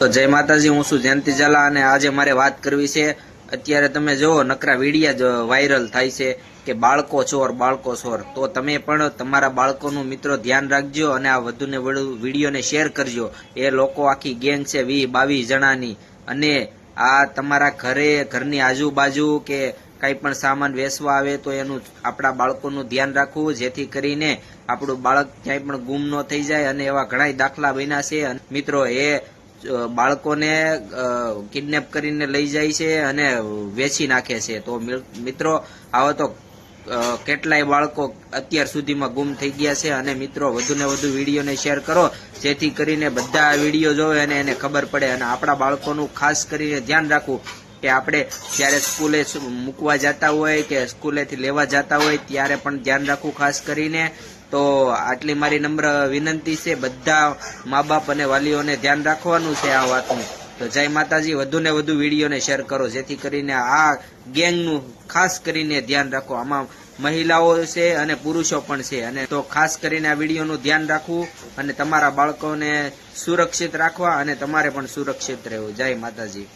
તો જય માતાજી, હું છું જયંતિ ઝાલા અને આજે મારે વાત કરવી છે. અત્યારે તમે જુઓ નકરા વિડિયા જ વાયરલ થાય છે કે બાળકો ચોર. તો તમે પણ તમારા બાળકોનું મિત્રો ધ્યાન રાખજો અને આ વધુ ને વધુ વિડીયોને શેર કરજો. એ લોકો આખી ગેંગ છે 20-22 જણાની, અને આ તમારા ઘરની આજુબાજુ કે કઈ પણ સામાન વેચવા આવે તો એનું આપણા બાળકોનું ધ્યાન રાખવું, જેથી કરીને આપણું બાળક ક્યાંય પણ ગુમ ન થઈ જાય. અને એવા ઘણા દાખલા બન્યા છે મિત્રો, એ બાળકોને કિડનેપ કરીને લઈ જાય છે અને વેચી નાખે છે. તો મિત્રો, આવો તો કેટલાય બાળકો અત્યાર સુધીમાં ગુમ થઈ ગયા છે. અને મિત્રો, વધુ ને વધુ વિડીયોને શેર કરો, જેથી કરીને બધા વિડીયો જોવે અને એને ખબર પડે. અને આપણા બાળકોનું ખાસ કરીને ધ્યાન રાખવું કે આપણે જ્યારે સ્કૂલે મૂકવા જતા હોય કે સ્કૂલેથી લેવા જતા હોય ત્યારે પણ ધ્યાન રાખવું ખાસ કરીને. તો આટલી મારી નમ્ર વિનંતી છે, બધા મા બાપ અને વાલીઓને ધ્યાન રાખવાનું છે આ વાતનું. તો જય માતાજી, વધુ ને વધુ વિડીયોને શેર કરો, જેથી કરીને આ ગેંગનું ખાસ કરીને ધ્યાન રાખો. આમાં મહિલાઓ છે અને પુરુષો પણ છે. અને તો ખાસ કરીને આ વિડીયોનું ધ્યાન રાખવું અને તમારા બાળકોને સુરક્ષિત રાખવા અને તમારે પણ સુરક્ષિત રહેવું. જય માતાજી.